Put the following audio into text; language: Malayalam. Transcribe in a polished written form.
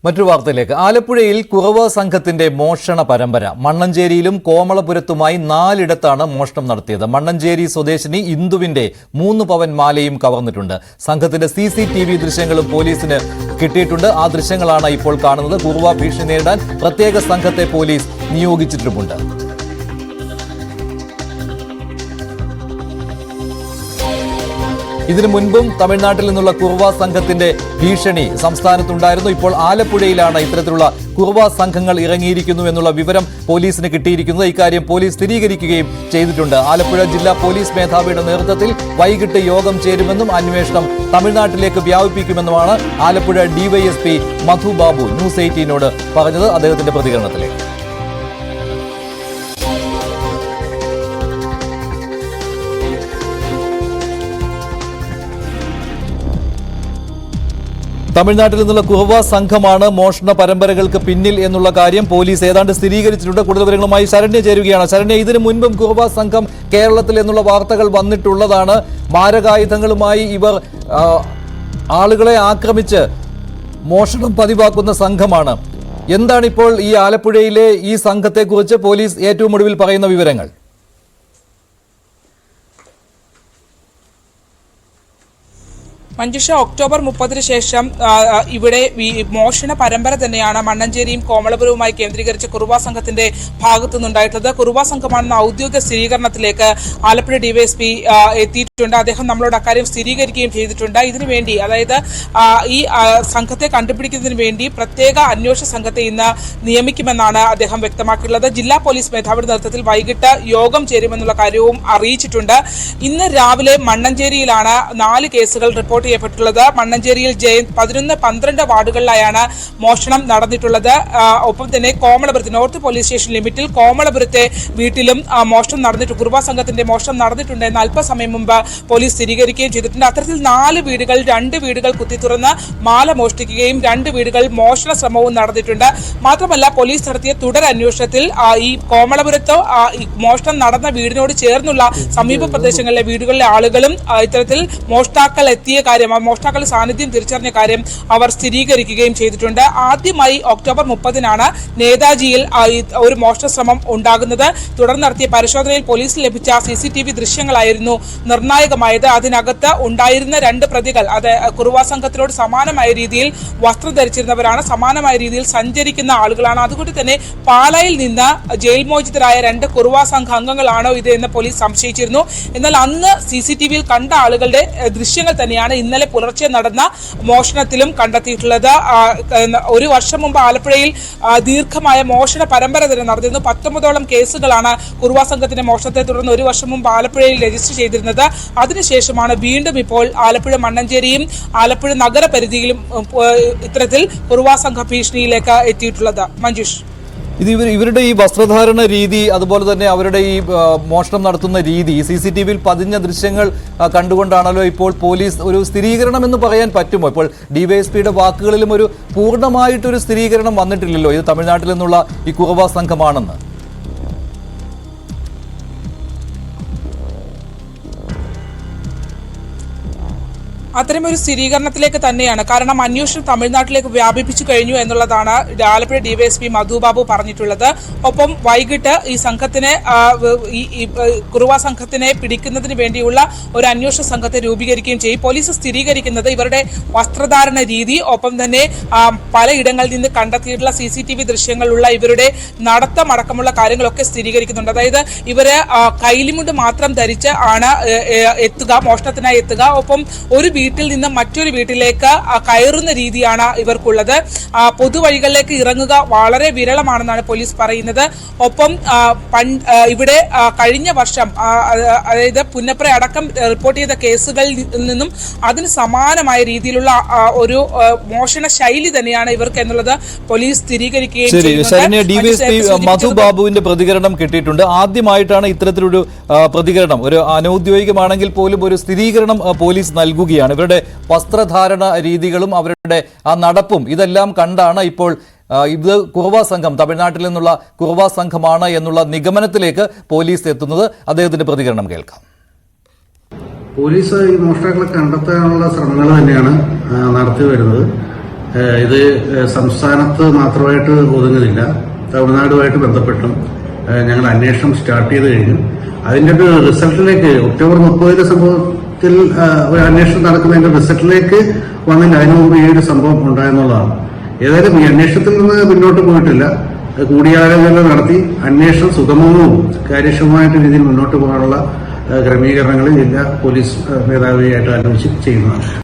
മറ്റൊരു വാർത്തയിലേക്ക്. ആലപ്പുഴയിൽ കുറവ സംഘത്തിന്റെ മോഷണ പരമ്പര. മണ്ണഞ്ചേരിയിലും കോമളപുരത്തുമായി 4 ഇടത്താണ് മോഷണം നടത്തിയത്. മണ്ണഞ്ചേരി സ്വദേശിനി ഇന്ദുവിന്റെ 3 പവൻ മാലയും കവർന്നിട്ടുണ്ട്. സംഘത്തിന്റെ CCTV ദൃശ്യങ്ങളും പോലീസിന് കിട്ടിയിട്ടുണ്ട്. ആ ദൃശ്യങ്ങളാണ് ഇപ്പോൾ കാണുന്നത്. കുറവ ഭീഷണി നേരിടാൻ പ്രത്യേക സംഘത്തെ പോലീസ് നിയോഗിച്ചിട്ടുമുണ്ട്. ഇതിനു മുൻപും തമിഴ്നാട്ടിൽ നിന്നുള്ള കുറവ സംഘത്തിന്റെ ഭീഷണി സംസ്ഥാനത്തുണ്ടായിരുന്നു. ഇപ്പോൾ ആലപ്പുഴയിലാണ് ഇത്തരത്തിലുള്ള കുറവ സംഘങ്ങൾ ഇറങ്ങിയിരിക്കുന്നു എന്നുള്ള വിവരം പോലീസിന് കിട്ടിയിരിക്കുന്നത്. ഇക്കാര്യം പോലീസ് സ്ഥിരീകരിക്കുകയും ചെയ്തിട്ടുണ്ട്. ആലപ്പുഴ ജില്ലാ പോലീസ് മേധാവിയുടെ നേതൃത്വത്തിൽ വൈകിട്ട് യോഗം ചേരുമെന്നും അന്വേഷണം തമിഴ്നാട്ടിലേക്ക് വ്യാപിപ്പിക്കുമെന്നുമാണ് ആലപ്പുഴ DYSP മധു ബാബു ന്യൂസ് 18നോട് പറഞ്ഞത്. അദ്ദേഹത്തിന്റെ പ്രതികരണത്തിലേക്ക്. തമിഴ്നാട്ടിൽ നിന്നുള്ള കുറവ സംഘമാണ് മോഷണ പരമ്പരകൾക്ക് പിന്നിൽ എന്നുള്ള കാര്യം പോലീസ് ഏതാണ്ട് സ്ഥിരീകരിച്ചിട്ടുണ്ട്. കൂടുതൽ വിവരങ്ങളുമായി ശരണ്യ ചേരുകയാണ്. ശരണ്യ, ഇതിനു മുൻപും കുറവ സംഘം കേരളത്തിൽ എന്നുള്ള വാർത്തകൾ വന്നിട്ടുള്ളതാണ്. മാരകായുധങ്ങളുമായി ഇവർ ആളുകളെ ആക്രമിച്ച് മോഷണം പതിവാക്കുന്ന സംഘമാണ്. എന്താണിപ്പോൾ ഈ ആലപ്പുഴയിലെ ഈ സംഘത്തെക്കുറിച്ച് പോലീസ് ഏറ്റവും ഒടുവിൽ പറയുന്ന വിവരങ്ങൾ? മഞ്ജുഷ, ഒക്ടോബർ 30 ശേഷം ഇവിടെ മോഷണ പരമ്പര തന്നെയാണ് മണ്ണഞ്ചേരിയും കോമളപുരവുമായി കേന്ദ്രീകരിച്ച കുറുവ സംഘത്തിന്റെ ഭാഗത്തുനിന്നുണ്ടായിട്ടുള്ളത്. കുറുവ സംഘമാണെന്ന ഔദ്യോഗിക സ്ഥിരീകരണത്തിലേക്ക് ആലപ്പുഴ DYSP എത്തിയിട്ടുണ്ട്. അദ്ദേഹം നമ്മളോട് അക്കാര്യം സ്ഥിരീകരിക്കുകയും ചെയ്തിട്ടുണ്ട്. ഇതിനുവേണ്ടി, അതായത് ഈ സംഘത്തെ കണ്ടുപിടിക്കുന്നതിന് വേണ്ടി പ്രത്യേക അന്വേഷണ സംഘത്തെ ഇന്ന് നിയമിക്കുമെന്നാണ് അദ്ദേഹം വ്യക്തമാക്കിയിട്ടുള്ളത്. ജില്ലാ പോലീസ് മേധാവിയുടെ നേതൃത്വത്തിൽ വൈകിട്ട് യോഗം ചേരുമെന്നുള്ള കാര്യവും അറിയിച്ചിട്ടുണ്ട്. ഇന്ന് രാവിലെ മണ്ണഞ്ചേരിയിലാണ് 4 കേസുകൾ റിപ്പോർട്ട് ചെയ്യപ്പെട്ടുള്ളത്. മണ്ണഞ്ചേരിയിൽ 11, 12 വാർഡുകളിലായാണ് മോഷണം നടന്നിട്ടുള്ളത്. ഒപ്പം തന്നെ കോമളപുരത്ത് നോർത്ത് പോലീസ് സ്റ്റേഷൻ ലിമിറ്റിൽ കോമളപുരത്തെ വീട്ടിലും മോഷണം നടന്നിട്ടുണ്ട്. കുറുവ സംഘത്തിന്റെ മോഷണം നടന്നിട്ടുണ്ട് എന്ന് അല്പസമയം മുമ്പ് പോലീസ് സ്ഥിരീകരിക്കുകയും ചെയ്തിട്ടുണ്ട്. അത്തരത്തിൽ 4 വീടുകൾ, 2 വീടുകൾ കുത്തിത്തുറന്ന് മാല മോഷ്ടിക്കുകയും 2 വീടുകൾ മോഷണ ശ്രമവും നടന്നിട്ടുണ്ട്. മാത്രമല്ല, പോലീസ് നടത്തിയ തുടരന്വേഷണത്തിൽ ഈ കോമളപുരത്ത് മോഷണം നടന്ന വീടിനോട് ചേർന്നുള്ള സമീപ പ്രദേശങ്ങളിലെ വീടുകളിലെ ആളുകളും ഇത്തരത്തിൽ മോഷ്ടാക്കൾ എത്തിയ മോഷ്ടാക്കളുടെ സാന്നിധ്യം തിരിച്ചറിഞ്ഞ കാര്യം അവർ സ്ഥിരീകരിക്കുകയും ചെയ്തിട്ടുണ്ട്. ആദ്യമായി ഒക്ടോബർ 30-നാണ് നേതാജിയിൽ ഒരു മോഷണ ശ്രമം ഉണ്ടാകുന്നത്. തുടർന്ന് നടത്തിയ പരിശോധനയിൽ പോലീസിന് ലഭിച്ച CCTV ദൃശ്യങ്ങളായിരുന്നു നിർണായകമായത്. അതിനകത്ത് ഉണ്ടായിരുന്ന 2 പ്രതികൾ അത് കുറുവ സംഘത്തിനോട് സമാനമായ രീതിയിൽ വസ്ത്രം ധരിച്ചിരുന്നവരാണ്, സമാനമായ രീതിയിൽ സഞ്ചരിക്കുന്ന ആളുകളാണ്. അതുകൊണ്ട് തന്നെ പാലായിൽ നിന്ന് ജയിൽ മോചിതരായ 2 കുറുവ സംഘ അംഗങ്ങളാണോ ഇത് എന്ന് പോലീസ് സംശയിച്ചിരുന്നു. എന്നാൽ അന്ന് CCTVയിൽ കണ്ട ആളുകളുടെ ദൃശ്യങ്ങൾ തന്നെയാണ് ഇന്നലെ പുലർച്ചെ നടന്ന മോഷണത്തിലും കണ്ടെത്തിയിട്ടുള്ളത്. 1 വർഷം മുമ്പ് ആലപ്പുഴയിൽ ദീർഘമായ മോഷണ പരമ്പര തന്നെ നടന്നിരുന്നു. 19ഓളം കേസുകളാണ് കുറുവ സംഘത്തിന്റെ മോഷണത്തെ തുടർന്ന് 1 വർഷം മുമ്പ് ആലപ്പുഴയിൽ രജിസ്റ്റർ ചെയ്തിരുന്നത്. അതിനുശേഷമാണ് വീണ്ടും ഇപ്പോൾ ആലപ്പുഴ മണ്ണഞ്ചേരിയും ആലപ്പുഴ നഗരപരിധിയിലും ഇത്തരത്തിൽ കുറുവ സംഘ ഭീഷണിയിലേക്ക് എത്തിയിട്ടുള്ളത്. മഞ്ജുഷ്, ഇത് ഇവരുടെ ഈ വസ്ത്രധാരണ രീതി, അതുപോലെ തന്നെ അവരുടെ ഈ മോഷണം നടത്തുന്ന രീതി, CCTVയിൽ പതിഞ്ഞ ദൃശ്യങ്ങൾ കണ്ടുകൊണ്ടാണല്ലോ ഇപ്പോൾ പോലീസ് ഒരു സ്ഥിരീകരണം എന്ന് പറയാൻ പറ്റുമോ? ഇപ്പോൾ DYSPയുടെ വാക്കുകളിലും ഒരു പൂർണ്ണമായിട്ടൊരു സ്ഥിരീകരണം വന്നിട്ടില്ലല്ലോ ഇത് തമിഴ്നാട്ടിൽ നിന്നുള്ള ഈ കുറവ സംഘമാണെന്ന്. അത്തരമൊരു സ്ഥിരീകരണത്തിലേക്ക് തന്നെയാണ്. കാരണം അന്വേഷണം തമിഴ്നാട്ടിലേക്ക് വ്യാപിപ്പിച്ചു കഴിഞ്ഞു എന്നുള്ളതാണ് ആലപ്പുഴ DYSP മധു ബാബു പറഞ്ഞിട്ടുള്ളത്. ഒപ്പം വൈകിട്ട് ഈ സംഘത്തിനെ കുറുവ സംഘത്തിനെ പിടിക്കുന്നതിന് വേണ്ടിയുള്ള ഒരു അന്വേഷണ സംഘത്തെ രൂപീകരിക്കുകയും ചെയ്യും. പോലീസ് സ്ഥിരീകരിക്കുന്നത് ഇവരുടെ വസ്ത്രധാരണ രീതി, ഒപ്പം തന്നെ പലയിടങ്ങളിൽ നിന്ന് കണ്ടെത്തിയിട്ടുള്ള CCTV ദൃശ്യങ്ങളുള്ള ഇവരുടെ നടത്തം അടക്കമുള്ള കാര്യങ്ങളൊക്കെ സ്ഥിരീകരിക്കുന്നുണ്ട്. അതായത് ഇവര് കൈലിമുണ്ട് മാത്രം ധരിച്ച് ആണ് മോഷണത്തിനായി എത്തുക. ഒപ്പം ഒരു വീട്ടിൽ നിന്ന് മറ്റൊരു വീട്ടിലേക്ക് കയറുന്ന രീതിയാണ് ഇവർക്കുള്ളത്. പൊതുവഴികളിലേക്ക് ഇറങ്ങുക വളരെ വിരളമാണെന്നാണ് പോലീസ് പറയുന്നത്. ഒപ്പം ഇവിടെ കഴിഞ്ഞ വർഷം, അതായത് പുന്നപ്ര അടക്കം റിപ്പോർട്ട് ചെയ്ത കേസുകളിൽ നിന്നും അതിന് സമാനമായ രീതിയിലുള്ള ഒരു മോഷണ ശൈലി തന്നെയാണ് ഇവർക്ക് എന്നുള്ളത് പോലീസ് സ്ഥിരീകരിക്കുകയും ചെയ്യുന്നുണ്ട്. DYSP മധു ബാബുവിന്റെ പ്രതികരണം കിട്ടിയിട്ടുണ്ട്. ആദ്യമായിട്ടാണ് ഇത്തരത്തിലൊരു പ്രതികരണം, ഒരു അനൌദ്യോഗികമാണെങ്കിൽ പോലും ഒരു സ്ഥിരീകരണം പോലീസ് നൽകുകയാണ്. ഇവരുടെ വസ്ത്രധാരണ രീതികളും അവരുടെ ആ നടപ്പും ഇതെല്ലാം കണ്ടാണ് ഇപ്പോൾ ഇത് കുറവ സംഘം, തമിഴ്നാട്ടിൽ നിന്നുള്ള കുറവ സംഘമാണ് എന്നുള്ള നിഗമനത്തിലേക്ക് പോലീസ് എത്തുന്നത്. അദ്ദേഹത്തിന്റെ പ്രതികരണം കേൾക്കാം. പോലീസ് ഈ മോഷ്ടാക്കളെ കണ്ടെത്താനുള്ള ശ്രമങ്ങൾ തന്നെയാണ് നടത്തി വരുന്നത്. ഇത് സംസ്ഥാനത്ത് മാത്രമായിട്ട് ഒതുങ്ങുന്നില്ല. തമിഴ്നാടുമായിട്ട് ബന്ധപ്പെട്ടും ഞങ്ങൾ അന്വേഷണം സ്റ്റാർട്ട് ചെയ്ത് കഴിഞ്ഞു. അതിന്റെ ഒരു റിസൾട്ടിലേക്ക് ഒക്ടോബർ 30 സംഭവത്തിൽ ഒരു അന്വേഷണം നടക്കുന്നതിന്റെ റിസൾട്ടിലേക്ക് വന്നില്ല. അതിനു മുമ്പ് ഈ ഒരു സംഭവം ഉണ്ടായെന്നുള്ളതാണ്. ഏതായാലും ഈ അന്വേഷണത്തിൽ നിന്ന് മുന്നോട്ട് പോയിട്ടില്ല. കൂടിയാലോചന നടത്തി അന്വേഷണം സുഗമവും കാര്യക്ഷമമായിട്ട് രീതിയിൽ മുന്നോട്ട് പോകാനുള്ള ക്രമീകരണങ്ങൾ ജില്ലാ പോലീസ് മേധാവിയായിട്ട് ആലോചിച്ച് ചെയ്യുന്നതാണ്.